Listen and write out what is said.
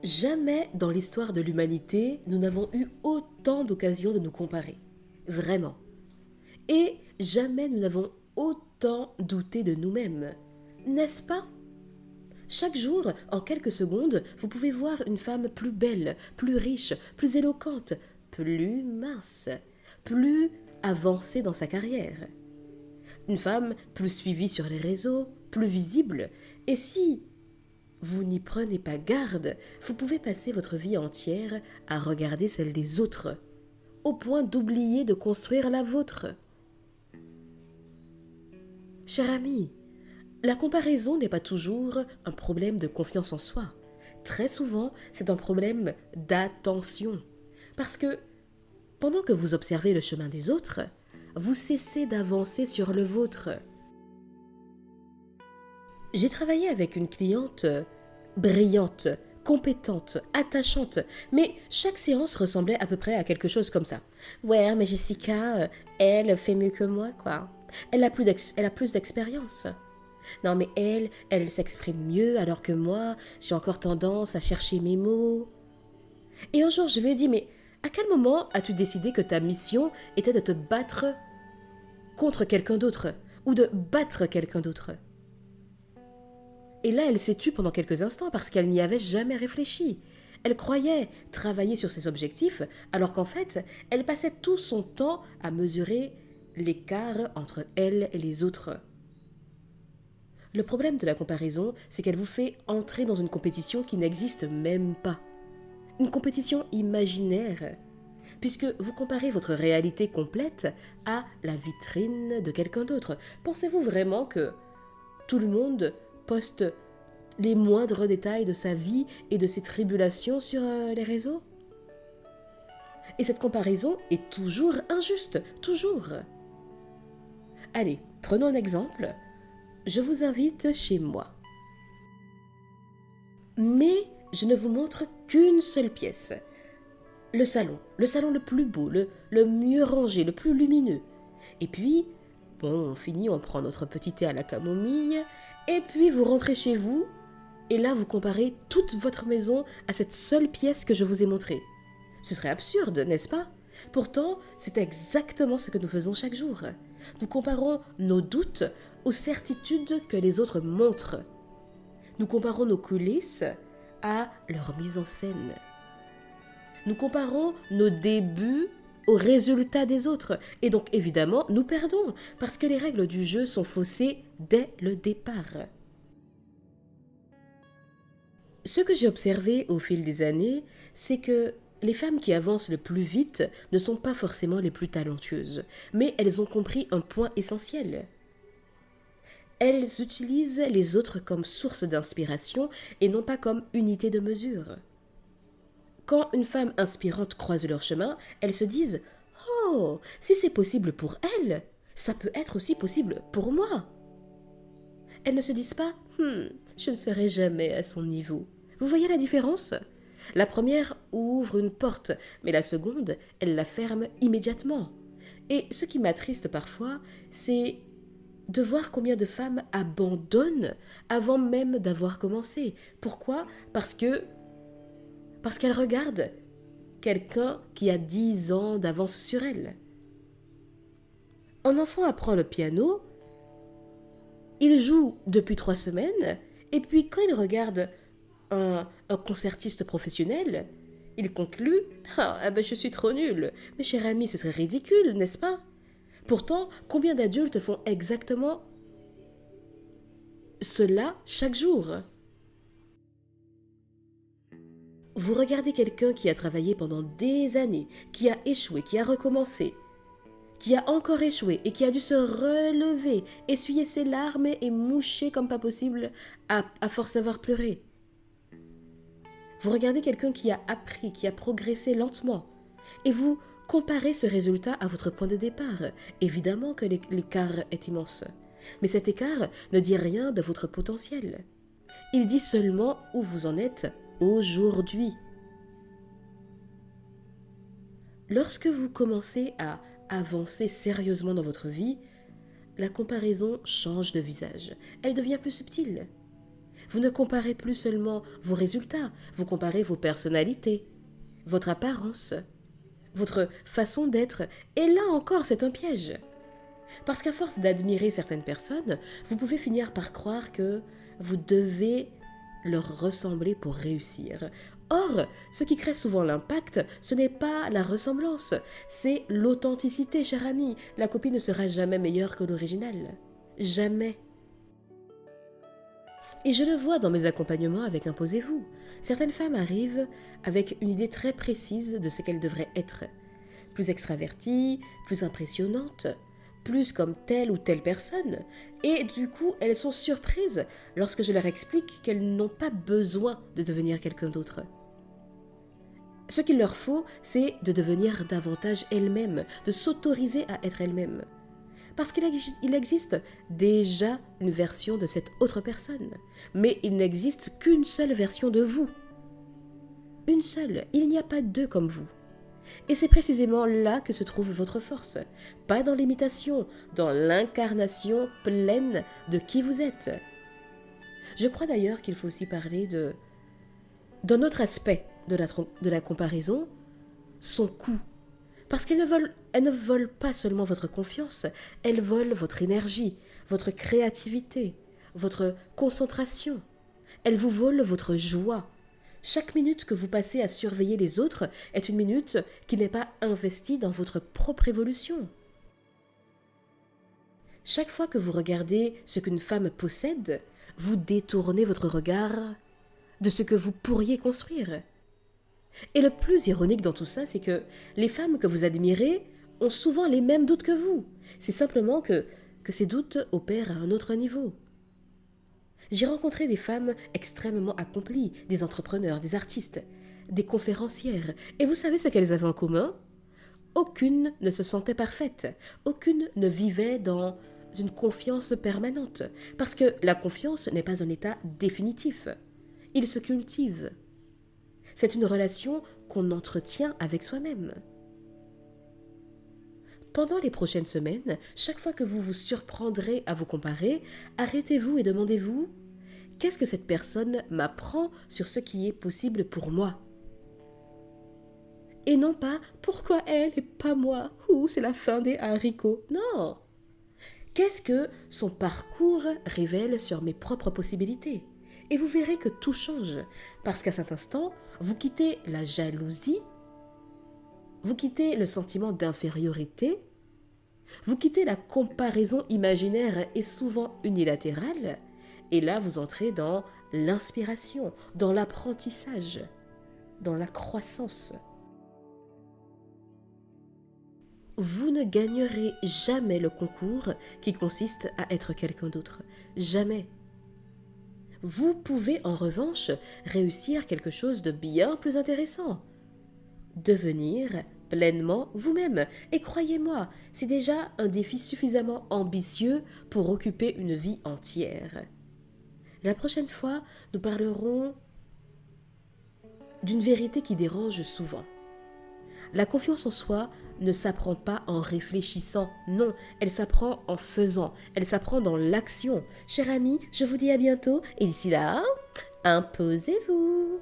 Jamais dans l'histoire de l'humanité, nous n'avons eu autant d'occasions de nous comparer. Vraiment. Et jamais nous n'avons autant douté de nous-mêmes. N'est-ce pas? Chaque jour, en quelques secondes, vous pouvez voir une femme plus belle, plus riche, plus éloquente, plus mince, plus avancée dans sa carrière. Une femme plus suivie sur les réseaux, plus visible. Et si vous n'y prenez pas garde, vous pouvez passer votre vie entière à regarder celle des autres, au point d'oublier de construire la vôtre. Cher ami, la comparaison n'est pas toujours un problème de confiance en soi. Très souvent, c'est un problème d'attention. Parce que pendant que vous observez le chemin des autres, vous cessez d'avancer sur le vôtre. J'ai travaillé avec une cliente brillante, compétente, attachante, mais chaque séance ressemblait à peu près à quelque chose comme ça. Ouais, mais Jessica, elle fait mieux que moi, quoi. Elle a plus d'expérience. Non, mais elle s'exprime mieux alors que moi, j'ai encore tendance à chercher mes mots. Et un jour, je lui ai dit, mais à quel moment as-tu décidé que ta mission était de te battre contre quelqu'un d'autre ou de battre quelqu'un d'autre? Et là, elle s'est tue pendant quelques instants parce qu'elle n'y avait jamais réfléchi. Elle croyait travailler sur ses objectifs, alors qu'en fait, elle passait tout son temps à mesurer l'écart entre elle et les autres. Le problème de la comparaison, c'est qu'elle vous fait entrer dans une compétition qui n'existe même pas. Une compétition imaginaire, puisque vous comparez votre réalité complète à la vitrine de quelqu'un d'autre. Pensez-vous vraiment que tout le monde poste les moindres détails de sa vie et de ses tribulations sur les réseaux? Et cette comparaison est toujours injuste, toujours. Allez, prenons un exemple. Je vous invite chez moi. Mais je ne vous montre qu'une seule pièce. Le salon le plus beau, le mieux rangé, le plus lumineux. Et puis, bon, on finit, on prend notre petit thé à la camomille, et puis vous rentrez chez vous, et là vous comparez toute votre maison à cette seule pièce que je vous ai montrée. Ce serait absurde, n'est-ce pas? Pourtant, c'est exactement ce que nous faisons chaque jour. Nous comparons nos doutes aux certitudes que les autres montrent. Nous comparons nos coulisses à leur mise en scène. Nous comparons nos débuts aux résultats des autres. Et donc, évidemment, nous perdons, parce que les règles du jeu sont faussées dès le départ. Ce que j'ai observé au fil des années, c'est que les femmes qui avancent le plus vite ne sont pas forcément les plus talentueuses, mais elles ont compris un point essentiel. Elles utilisent les autres comme source d'inspiration et non pas comme unité de mesure. Quand une femme inspirante croise leur chemin, elles se disent « Oh, si c'est possible pour elle, ça peut être aussi possible pour moi !» Elles ne se disent pas « je ne serai jamais à son niveau ». Vous voyez la différence? La première ouvre une porte, mais la seconde, elle la ferme immédiatement. Et ce qui m'attriste parfois, c'est de voir combien de femmes abandonnent avant même d'avoir commencé. Pourquoi? Parce qu'elles regardent quelqu'un qui a 10 ans d'avance sur elles. Un enfant apprend le piano, il joue depuis 3 semaines, et puis quand il regarde un concertiste professionnel, il conclut ah ben je suis trop nul. Mais cher ami, ce serait ridicule, n'est-ce pas? Pourtant, combien d'adultes font exactement cela chaque jour? Vous regardez quelqu'un qui a travaillé pendant des années, qui a échoué, qui a recommencé, qui a encore échoué et qui a dû se relever, essuyer ses larmes et moucher comme pas possible à force d'avoir pleuré. Vous regardez quelqu'un qui a appris, qui a progressé lentement, et vous comparez ce résultat à votre point de départ. Évidemment que l'écart est immense, mais cet écart ne dit rien de votre potentiel. Il dit seulement où vous en êtes aujourd'hui. Lorsque vous commencez à avancer sérieusement dans votre vie, la comparaison change de visage. Elle devient plus subtile. Vous ne comparez plus seulement vos résultats, vous comparez vos personnalités, votre apparence, votre façon d'être. Et là encore, c'est un piège. Parce qu'à force d'admirer certaines personnes, vous pouvez finir par croire que vous devez leur ressembler pour réussir. Or, ce qui crée souvent l'impact, ce n'est pas la ressemblance, c'est l'authenticité, cher ami. La copie ne sera jamais meilleure que l'original. Jamais. Et je le vois dans mes accompagnements avec Imposez-vous. Certaines femmes arrivent avec une idée très précise de ce qu'elles devraient être. Plus extraverties, plus impressionnantes, plus comme telle ou telle personne. Et du coup, elles sont surprises lorsque je leur explique qu'elles n'ont pas besoin de devenir quelqu'un d'autre. Ce qu'il leur faut, c'est de devenir davantage elles-mêmes, de s'autoriser à être elles-mêmes. Parce qu'il existe déjà une version de cette autre personne, mais il n'existe qu'une seule version de vous. Une seule, il n'y a pas deux comme vous. Et c'est précisément là que se trouve votre force, pas dans l'imitation, dans l'incarnation pleine de qui vous êtes. Je crois d'ailleurs qu'il faut aussi parler d'un autre aspect de la comparaison, son coût. Parce elles ne volent pas seulement votre confiance, elles volent votre énergie, votre créativité, votre concentration. Elles vous volent votre joie. Chaque minute que vous passez à surveiller les autres est une minute qui n'est pas investie dans votre propre évolution. Chaque fois que vous regardez ce qu'une femme possède, vous détournez votre regard de ce que vous pourriez construire. Et le plus ironique dans tout ça, c'est que les femmes que vous admirez ont souvent les mêmes doutes que vous. C'est simplement que ces doutes opèrent à un autre niveau. J'ai rencontré des femmes extrêmement accomplies, des entrepreneurs, des artistes, des conférencières. Et vous savez ce qu'elles avaient en commun ? Aucune ne se sentait parfaite. Aucune ne vivait dans une confiance permanente. Parce que la confiance n'est pas un état définitif. Il se cultive. C'est une relation qu'on entretient avec soi-même. Pendant les prochaines semaines, chaque fois que vous vous surprendrez à vous comparer, arrêtez-vous et demandez-vous « Qu'est-ce que cette personne m'apprend sur ce qui est possible pour moi ?» Et non pas « Pourquoi elle et pas moi ? Ouh, c'est la fin des haricots !» Non. Qu'est-ce que son parcours révèle sur mes propres possibilités ? Et vous verrez que tout change, parce qu'à cet instant, vous quittez la jalousie, vous quittez le sentiment d'infériorité, vous quittez la comparaison imaginaire et souvent unilatérale, et là vous entrez dans l'inspiration, dans l'apprentissage, dans la croissance. Vous ne gagnerez jamais le concours qui consiste à être quelqu'un d'autre. Jamais. Vous pouvez en revanche réussir quelque chose de bien plus intéressant. Devenir pleinement vous-même. Et croyez-moi, c'est déjà un défi suffisamment ambitieux pour occuper une vie entière. La prochaine fois, nous parlerons d'une vérité qui dérange souvent. La confiance en soi ne s'apprend pas en réfléchissant, non, elle s'apprend en faisant, elle s'apprend dans l'action. Chers amis, je vous dis à bientôt et d'ici là, imposez-vous.